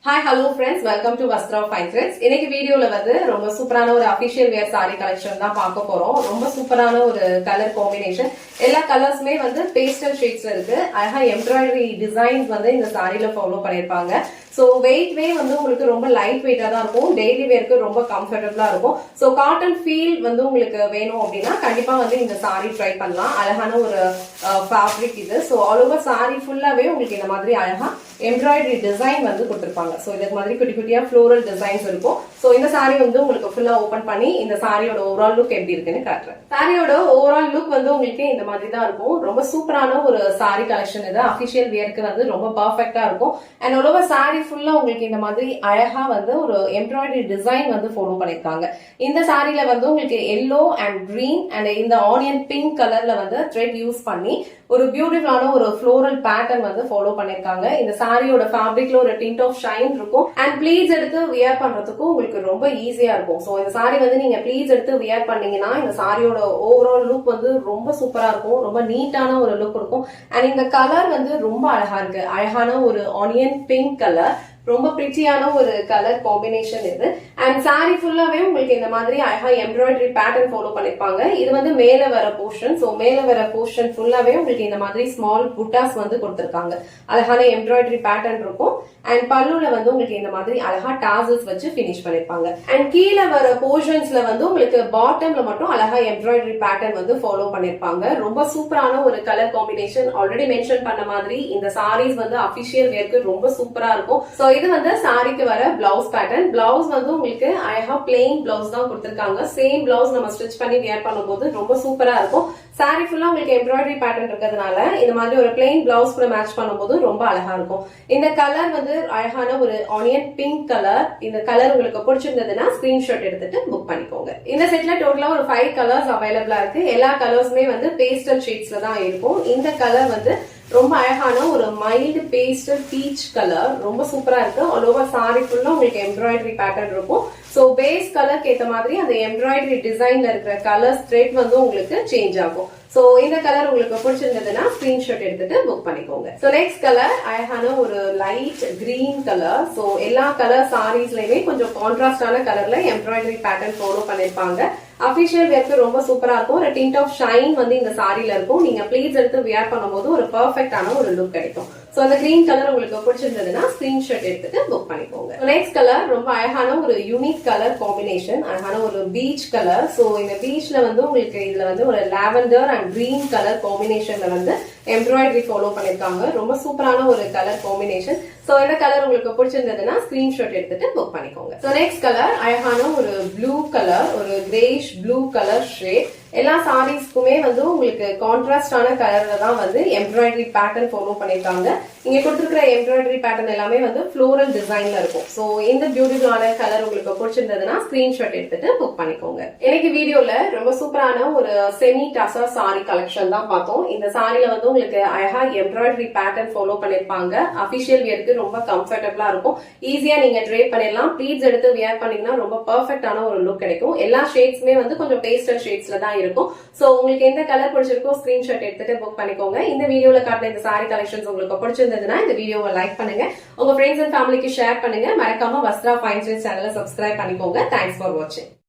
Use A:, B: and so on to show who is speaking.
A: Hi hello friends, welcome to Vastra fine threads. இன்னைக்கு வீடியோல வந்து ரொம்ப சூப்பரான ஒரு அபிஷியல் வேர் சாரி கலெக்ஷன் தான் பார்க்க போறோம். ரொம்ப சூப்பரான ஒரு கலர் காம்பினேஷன். எல்லா கலர்ஸுமே வந்து பேஸ்டல் ஷேட்ஸ்ல இருக்கு. அழகா எம்ப்ராய்டரி டிசைன்ஸ் வந்து இந்த சாரியில ஃபாலோ பண்ணிருப்பாங்க. ஸோ வெயிட்வே வந்து உங்களுக்கு ரொம்ப லைட் வெயிட்டா தான் இருக்கும். டெய்லி வேர்க்கு ரொம்ப கம்ஃபர்டபுளா இருக்கும். ஸோ காட்டன் ஃபீல் வந்து உங்களுக்கு வேணும் அப்படின்னா கண்டிப்பா வந்து இந்த சாரி ட்ரை பண்ணலாம். அழகான ஒரு ஃபேப்ரிக் இது. ஸோ ஆல் ஓவர் சாரி ஃபுல்லாவே உங்களுக்கு இந்த மாதிரி அழகா எம்ப்ராய்டரி டிசைன் வந்து கொடுத்துருப்பாங்க. ஸோ இதுக்கு மாதிரி குட்டி குட்டியா ஃப்ளோரல் டிசைன்ஸ் இருக்கும். ஸோ இந்த சாரி வந்து உங்களுக்கு ஃபுல்லா ஓபன் பண்ணி இந்த சாரியோட ஓவரால் லுக் எப்படி இருக்குன்னு காட்டுறேன். சாரியோட ஓவரால் லுக் வந்து உங்களுக்கு இந்த மாதிரி தான் இருக்கும். ரொம்ப சூப்பரான ஒரு சாரி கலெக்ஷன் இது. அபிஷியல் வேர்க்கு வந்து ரொம்ப பர்ஃபெக்டா இருக்கும். அண்ட் ஆல் ஓவர் சாரி ஃபுல்லா உங்களுக்கு இந்த மாதிரி அழகா வந்து ஒரு எம்ப்ராய்டரி டிசைன் வந்து ஃபாலோ பண்ணிருக்காங்க. இந்த சாரில வந்து உங்களுக்கு எல்லோ அண்ட் கிரீன் அண்ட் இந்த ஆனியன் பிங்க் கலர்ல வந்து த்ரெட் யூஸ் பண்ணி ஒரு பியூட்டிஃபுல்லான ஒரு ஃப்ளோரல் பேட்டர்ன் வந்து ஃபாலோ பண்ணிருக்காங்க. இந்த சாரியோட ஃபேப்ரிக்ல ஒரு டிண்ட் ஆஃப் ஷைன் இருக்கும். அண்ட் ப்ளீட்ஸ் எடுத்து வியர் பண்றதுக்கும் உங்களுக்கு ரொம்ப ஈஸியா இருக்கும். ஸோ இந்த சாரி வந்து நீங்க ப்ளீட்ஸ் எடுத்து வியர் பண்ணீங்கன்னா இந்த சாரியோட ஓவரால் லுக் வந்து ரொம்ப சூப்பரா இருக்கும். ரொம்ப நீட்டான ஒரு லுக் இருக்கும். அண்ட் இந்த கலர் வந்து ரொம்ப அழகா இருக்கு. அழகான ஒரு ஆனியன் பிங்க் கலர், ரொம்ப பிரிட்டியான ஒரு கலர் காம்பினேஷன் இது. அண்ட் சாரி ஃபுல்லாவே உங்களுக்கு இந்த மாதிரி அழகா எம்ப்ராய்டரி பேட்டர்ன் ஃபாலோ பண்ணிருப்பாங்க. இது வந்து மேல வர போர்ஷன். சோ மேல வர போர்ஷன் ஃபுல்லாவே உங்களுக்கு இந்த மாதிரி ஸ்மால் புட்டாஸ் வந்து கொடுத்திருக்காங்க. அழகான எம்ப்ராய்டரி பேட்டர்ன் இருக்கும். அண்ட் பல்லுல வந்து உங்களுக்கு இந்த மாதிரி அழகா டாசல்ஸ் வச்சு பினிஷ் பண்ணிருப்பாங்க. அண்ட் கீழே வர போர்ஷன்ஸ்ல வந்து உங்களுக்கு பாட்டம்ல மட்டும் அழகா எம்ப்ராய்டரி பேட்டர்ன் வந்து ஃபாலோ பண்ணிருப்பாங்க. ரொம்ப சூப்பரான ஒரு கலர் காம்பினேஷன். ஆல்ரெடி மென்ஷன் பண்ண மாதிரி இந்த சாரீஸ் வந்து அபிஷியல் வேர்க்கு ரொம்ப சூப்பரா இருக்கும். சோ இது வந்து சாரிக்கு வர பிளவுஸ் பேட்டர்ன். பிளவுஸ் வந்து உங்களுக்கு அழகா பிளெயின் பிளவுஸ் தான் கொடுத்திருக்காங்க. சேம் பிளவுஸ் நம்ம ஸ்டிச் பண்ணி வியர் பண்ணும்போது ரொம்ப சூப்பரா இருக்கும். சாரி ஃபுல்லா உங்களுக்கு எம்ப்ராய்டரி பேட்டர்ன் இருக்கிறதுனால இந்த மாதிரி ஒரு பிளெயின் பிளவுஸ் கூட மேட்ச் பண்ணும்போது ரொம்ப அழகா இருக்கும். இந்த கலர் வந்து அழகான ஒரு ஆனியன் பிங்க் கலர். இந்த கலர் உங்களுக்கு பிடிச்சிருந்ததுன்னா ஸ்கிரீன்ஷாட் எடுத்துட்டு புக் பண்ணிக்கோங்க. இந்த செட்ல டோட்டலா ஒரு 5 கலர்ஸ் அவைலபிளா இருக்கு. எல்லா கலர்ஸுமே வந்து பேஸ்டல் ஷேட்ஸ்ல தான் இருக்கும். இந்த கலர் வந்து ரொம்ப அழகான ஒரு மைல்டு பேஸ்டல் பீச் கலர். ரொம்ப சூப்பரா இருக்கு. ஆல் ஓவர் சாரி ஃபுல்லா உங்களுக்கு எம்ப்ராய்டரி பேட்டர்ன் இருக்கும். சோ பேஸ் கலருக்கு ஏத்த மாதிரி அந்த எம்ப்ராய்டரி டிசைன்ல இருக்கிற கலர் த்ரெட் வந்து உங்களுக்கு சேஞ்ச் ஆகும். சோ இந்த கலர் உங்களுக்கு பிடிச்சிருந்ததுன்னா ஸ்கிரீன்ஷாட் எடுத்துட்டு புக் பண்ணிக்கோங்க. சோ நெக்ஸ்ட் கலர் அழகான ஒரு லைட் கிரீன் கலர். சோ எல்லா கலர் சாரீஸ்லயுமே கொஞ்சம் கான்ட்ராஸ்டான கலர்ல எம்ப்ராய்டரி பேட்டர்ன் ஃபாலோ பண்ணிருப்பாங்க. அபிஷியல் வேர்க்கு ரொம்ப சூப்பரா இருக்கும். ஒரு டிண்ட் ஆஃப் ஷைன் வந்து இந்த சாரில இருக்கும். நீங்க ப்ளீட்ஸ் எடுத்து வியர் பண்ணும்போது ஒரு பெர்ஃபெக்டான ஒரு லுக் கிடைக்கும். சோ அந்த கிரீன் கலர் உங்களுக்கு பிடிச்சிருந்ததுன்னா ஸ்கிரீன்ஷாட் எடுத்துட்டு புக் பண்ணிக்கோங்க. நெக்ஸ்ட் கலர் ரொம்ப அழகான ஒரு யூனிக் கலர் காம்பினேஷன். அழகான ஒரு பீச் கலர். சோ இந்த பீச்ல வந்து உங்களுக்கு இதுல வந்து ஒரு லாவெண்டர் அண்ட் கிரீன் கலர் காம்பினேஷன்ல வந்து எம்ப்ராய்டரி ஃபாலோ பண்ணிருக்காங்க. ரொம்ப சூப்பரான ஒரு கலர் காம்பினேஷன். சோ இந்த கலர் உங்களுக்கு பிடிச்சிருந்ததுன்னா ஸ்கிரீன்ஷாட் எடுத்துட்டு புக் பண்ணிக்கோங்க. சோ நெக்ஸ்ட் கலர் அழகான ஒரு ப்ளூ கலர், ஒரு கிரேஷ் ப்ளூ கலர் ஷேட். எல்லா சாரீஸ்க்குமே வந்து உங்களுக்கு கான்ட்ராஸ்டான கலர்ல தான் வந்து எம்ப்ராய்டரி பேட்டர்ன் ஃபாலோ பண்ணிருக்காங்க. இங்க கொடுத்திருக்கிற எம்ப்ராய்டரி பேட்டர்ன் எல்லாமே வந்து ஃப்ளோரல் டிசைன்ல இருக்கும். சோ இந்த பியூட்டிஃபுல்லான கலர் உங்களுக்கு பிடிச்சிருந்ததுன்னா ஸ்கிரீன்ஷாட் எடுத்துட்டு புக் பண்ணிக்கோங்க. இன்னைக்கு வீடியோல ரொம்ப சூப்பரான ஒரு செமி டசா சாரி கலெக்ஷன் தான் பார்த்தோம். இந்த சாரில வந்து உங்களுக்கு அழகா எம்ப்ராய்டரி பேட்டர்ன் ஃபாலோ பண்ணிருப்பாங்க. அபிஷியல் வேர்க்கு ரொம்ப கம்ஃபர்டபுளா இருக்கும். ஈஸியா நீங்க ட்ரேப் பண்ணிடலாம். ப்ளீட்ஸ் எடுத்து வியர் பண்ணீங்கன்னா ரொம்ப பெர்ஃபெக்டான ஒரு லுக் கிடைக்கும். எல்லா ஷேட்ஸ்மே வந்து கொஞ்சம் பேஸ்டல் ஷேட்ஸ்ல தான் இருக்கும். சோ உங்களுக்கு எந்த கலர் பிடிச்சிருக்கோ ஸ்கிரீன்ஷாட் எடுத்துட்டு புக் பண்ணிக்கோங்க. இந்த வீடியோல காட்டின இந்த சாரி கலெக்ஷன்ஸ் உங்களுக்கு பிடிச்சிருந்ததுன்னா இந்த வீடியோவை லைக் பண்ணுங்க. உங்க ஃப்ரெண்ட்ஸ் அண்ட் ஃபேமிலிக்கு ஷேர் பண்ணுங்க. மறக்காம வஸ்த்ரா ஃபைன் த்ரெட்ஸ் சேனலை சப்ஸ்கிரைப் பண்ணிக்கோங்க. தேங்க்ஸ் ஃபார் வாட்சிங்.